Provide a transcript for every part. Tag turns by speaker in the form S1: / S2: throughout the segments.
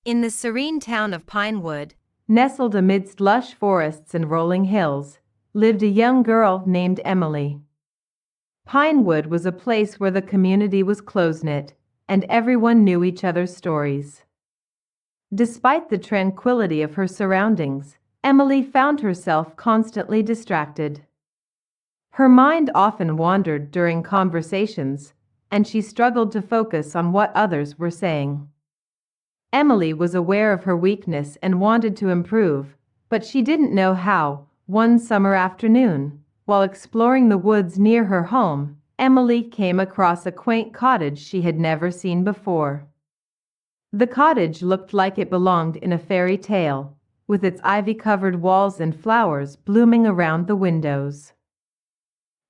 S1: In the serene town of Pinewood,
S2: nestled amidst lush forests and rolling hills, lived a young girl named Emily. Pinewood was a place where the community was close-knit, and everyone knew each other's stories. Despite the tranquility of her surroundings, Emily found herself constantly distracted. Her mind often wandered during conversations, and she struggled to focus on what others were saying. Emily was aware of her weakness and wanted to improve, but she didn't know how. One summer afternoon, while exploring the woods near her home, Emily came across a quaint cottage she had never seen before. The cottage looked like it belonged in a fairy tale, with its ivy-covered walls and flowers blooming around the windows.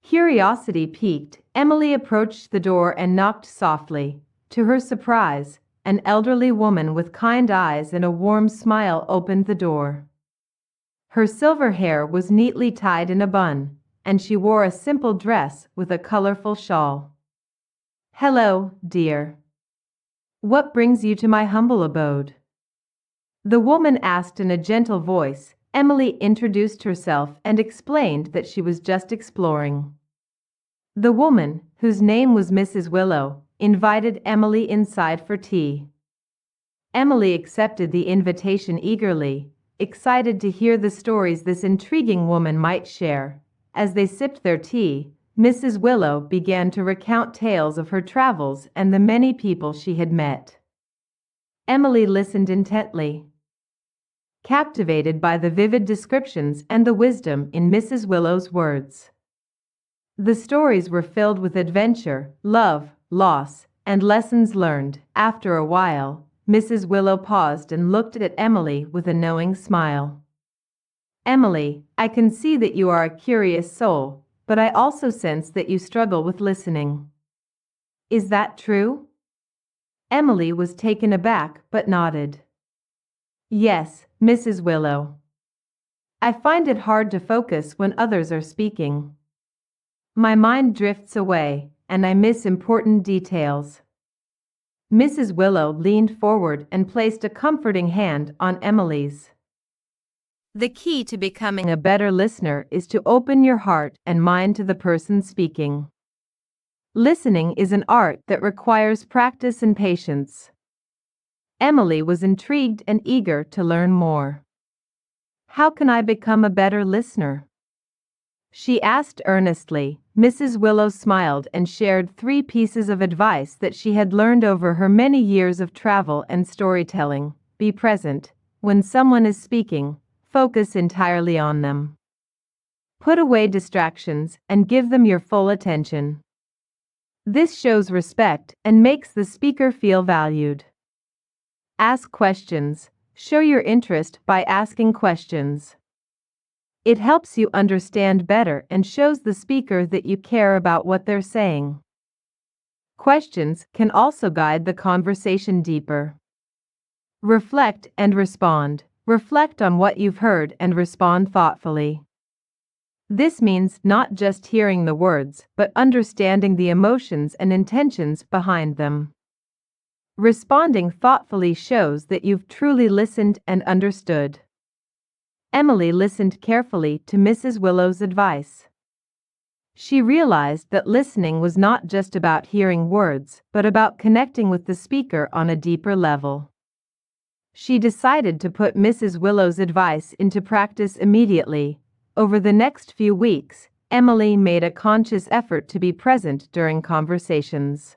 S2: Curiosity piqued, Emily approached the door and knocked softly. To her surprise, an elderly woman with kind eyes and a warm smile opened the door. Her silver hair was neatly tied in a bun, and she wore a simple dress with a colorful shawl. "Hello, dear. What brings you to my humble abode?" the woman asked in a gentle voice. Emily introduced herself and explained that she was just exploring. The woman, whose name was Mrs. Willow, invited Emily inside for tea. Emily accepted the invitation eagerly, excited to hear the stories this intriguing woman might share. As they sipped their tea, Mrs. Willow began to recount tales of her travels and the many people she had met. Emily listened intently, captivated by the vivid descriptions and the wisdom in Mrs. Willow's words. The stories were filled with adventure, love, loss, and lessons learned. After a while, Mrs. Willow paused and looked at Emily with a knowing smile. "Emily, I can see that you are a curious soul, but I also sense that you struggle with listening. Is that true?" Emily was taken aback but nodded. "Yes, Mrs. Willow. I find it hard to focus when others are speaking. My mind drifts away, and I miss important details." Mrs. Willow leaned forward and placed a comforting hand on Emily's.
S1: the key to becoming
S2: A better listener is to open your heart and mind to the person speaking. Listening is an art that requires practice and patience. Emily was intrigued and eager to learn more. "How can I become a better listener?" she asked earnestly. Mrs. Willow smiled and shared 3 pieces of advice that she had learned over her many years of travel and storytelling. Be present. When someone is speaking, focus entirely on them. Put away distractions and give them your full attention. This shows respect and makes the speaker feel valued. Ask questions. Show your interest by asking questions. It helps you understand better and shows the speaker that you care about what they're saying. Questions can also guide the conversation deeper. Reflect and respond. Reflect on what you've heard and respond thoughtfully. This means not just hearing the words, but understanding the emotions and intentions behind them. Responding thoughtfully shows that you've truly listened and understood. Emily listened carefully to Mrs. Willow's advice. She realized that listening was not just about hearing words, but about connecting with the speaker on a deeper level. She decided to put Mrs. Willow's advice into practice immediately. Over the next few weeks, Emily made a conscious effort to be present during conversations.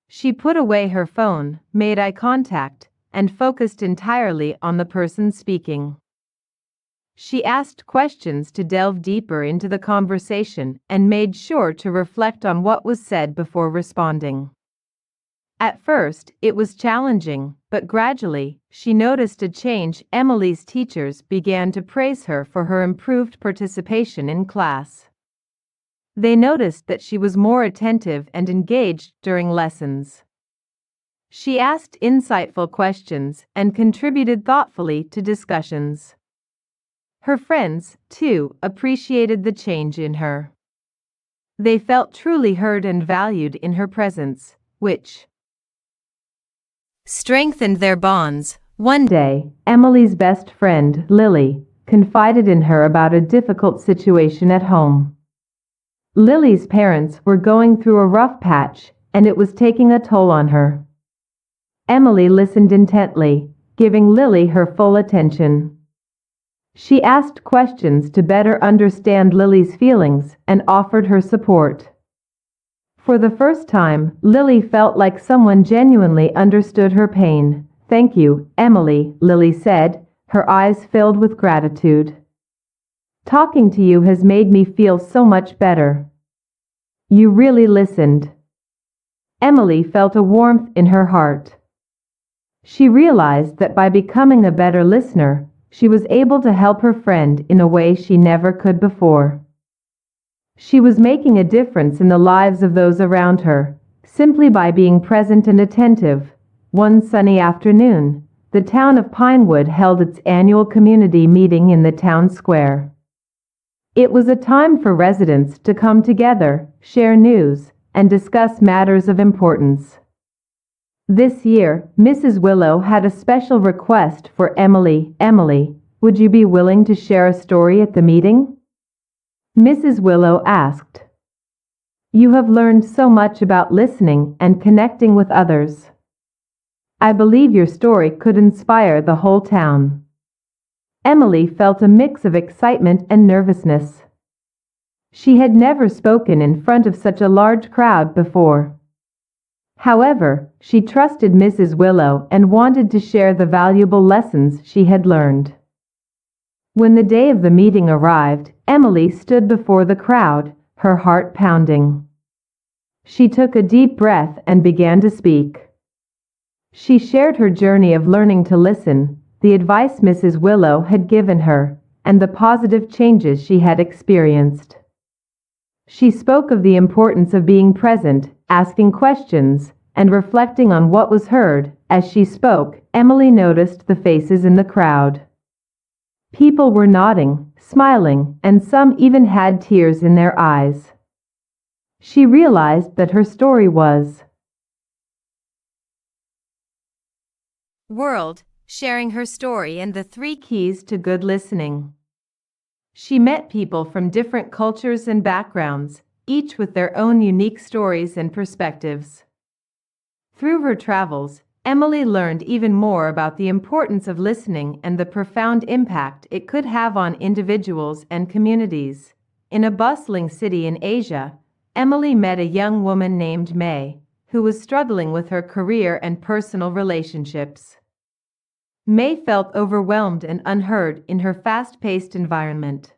S2: She put away her phone, made eye contact, and focused entirely on the person speaking. She asked questions to delve deeper into the conversation and made sure to reflect on what was said before responding. At first, it was challenging, but gradually, she noticed a change. Emily's teachers began to praise her for her improved participation in class. They noticed that she was more attentive and engaged during lessons. She asked insightful questions and contributed thoughtfully to discussions. Her friends, too, appreciated the change in her. They felt truly heard and valued in her presence, which
S1: strengthened their bonds.
S2: One day, Emily's best friend, Lily, confided in her about a difficult situation at home. Lily's parents were going through a rough patch, and it was taking a toll on her. Emily listened intently, giving Lily her full attention. She asked questions to better understand Lily's feelings and offered her support. For the first time, Lily felt like someone genuinely understood her pain. "Thank you, Emily," Lily said, her eyes filled with gratitude. "Talking to you has made me feel so much better. You really listened." Emily felt a warmth in her heart. She realized that by becoming a better listener, she was able to help her friend in a way she never could before. She was making a difference in the lives of those around her, simply by being present and attentive. One sunny afternoon, the town of Pinewood held its annual community meeting in the town square. It was a time for residents to come together, share news, and discuss matters of importance. This year, Mrs. Willow had a special request for Emily. "Emily, would you be willing to share a story at the meeting?" Mrs. Willow asked. "You have learned so much about listening and connecting with others. I believe your story could inspire the whole town." Emily felt a mix of excitement and nervousness. She had never spoken in front of such a large crowd before. However, she trusted Mrs. Willow and wanted to share the valuable lessons she had learned. When the day of the meeting arrived, Emily stood before the crowd, her heart pounding. She took a deep breath and began to speak. She shared her journey of learning to listen, the advice Mrs. Willow had given her, and the positive changes she had experienced. She spoke of the importance of being present, asking questions, and reflecting on what was heard. As she spoke, Emily noticed the faces in the crowd. People were nodding, smiling, and some even had tears in their eyes. She realized that her story was
S1: World, sharing her story and the three
S2: keys to good listening. She met people from different cultures and backgrounds, each with their own unique stories and perspectives. Through her travels, Emily learned even more about the importance of listening and the profound impact it could have on individuals and communities. In a bustling city in Asia, Emily met a young woman named May, who was struggling with her career and personal relationships. May felt overwhelmed and unheard in her fast-paced environment.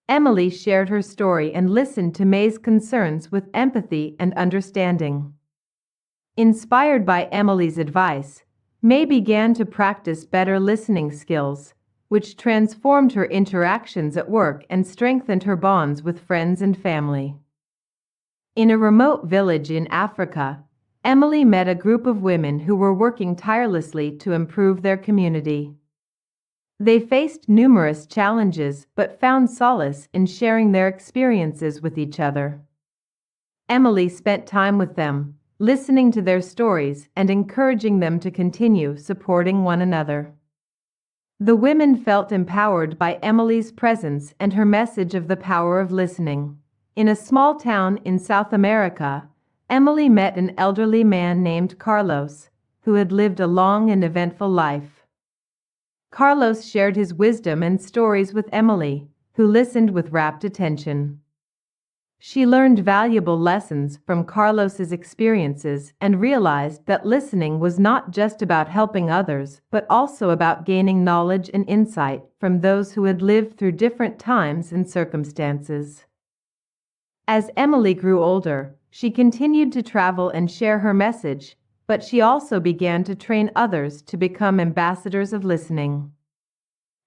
S2: Emily shared her story and listened to May's concerns with empathy and understanding. Inspired by Emily's advice, May began to practice better listening skills, which transformed her interactions at work and strengthened her bonds with friends and family. In a remote village in Africa, Emily met a group of women who were working tirelessly to improve their community. They faced numerous challenges but found solace in sharing their experiences with each other. Emily spent time with them, listening to their stories and encouraging them to continue supporting one another. The women felt empowered by Emily's presence and her message of the power of listening. In a small town in South America, Emily met an elderly man named Carlos, who had lived a long and eventful life. Carlos shared his wisdom and stories with Emily, who listened with rapt attention. She learned valuable lessons from Carlos's experiences and realized that listening was not just about helping others, but also about gaining knowledge and insight from those who had lived through different times and circumstances. As Emily grew older, she continued to travel and share her message, but she also began to train others to become ambassadors of listening.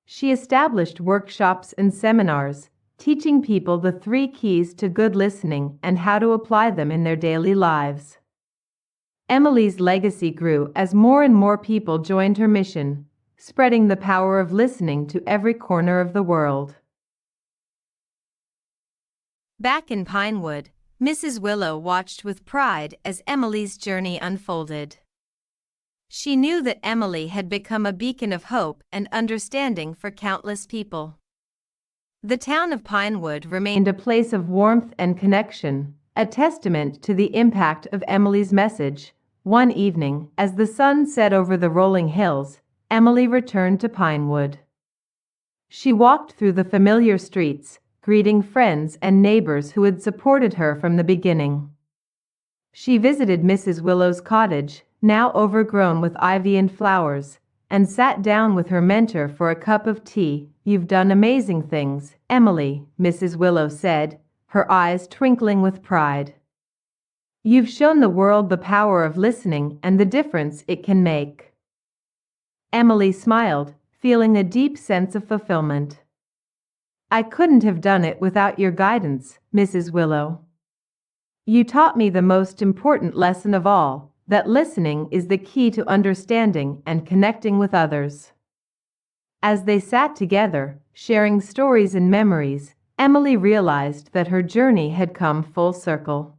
S2: She established workshops and seminars, teaching people the three keys to good listening and how to apply them in their daily lives. Emily's legacy grew as more and more people joined her mission, spreading the power of listening to every corner of the world.
S1: Back in Pinewood, Mrs. Willow watched with pride as Emily's journey unfolded. She knew that Emily had become a beacon of hope and understanding for countless people. The town of Pinewood remained
S2: A place of warmth and connection, a testament to the impact of Emily's message. One evening, as the sun set over the rolling hills, Emily returned to Pinewood. She walked through the familiar streets, greeting friends and neighbors who had supported her from the beginning. She visited Mrs. Willow's cottage, now overgrown with ivy and flowers, and sat down with her mentor for a cup of tea. "You've done amazing things, Emily," Mrs. Willow said, her eyes twinkling with pride. "You've shown the world the power of listening and the difference it can make." Emily smiled, feeling a deep sense of fulfillment. "I couldn't have done it without your guidance, Mrs. Willow. You taught me the most important lesson of all, that listening is the key to understanding and connecting with others." As they sat together, sharing stories and memories, Emily realized that her journey had come full circle.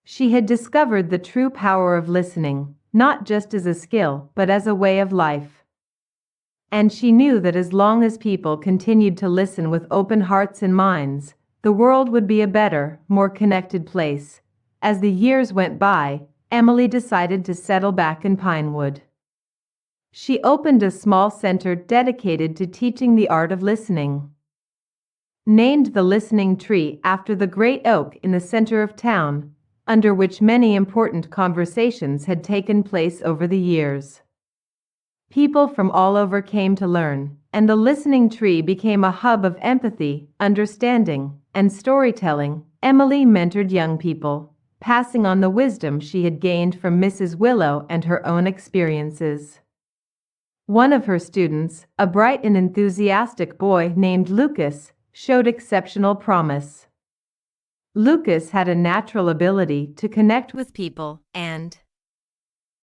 S2: She had discovered the true power of listening, not just as a skill, but as a way of life. And she knew that as long as people continued to listen with open hearts and minds, the world would be a better, more connected place. As the years went by, Emily decided to settle back in Pinewood. She opened a small center dedicated to teaching the art of listening. Named the Listening Tree after the great oak in the center of town, under which many important conversations had taken place over the years. People from all over came to learn, and the Listening Tree became a hub of empathy, understanding, and storytelling. Emily mentored young people, passing on the wisdom she had gained from Mrs. Willow and her own experiences. One of her students, a bright and enthusiastic boy named Lucas, showed exceptional promise. Lucas had a natural ability to connect with people and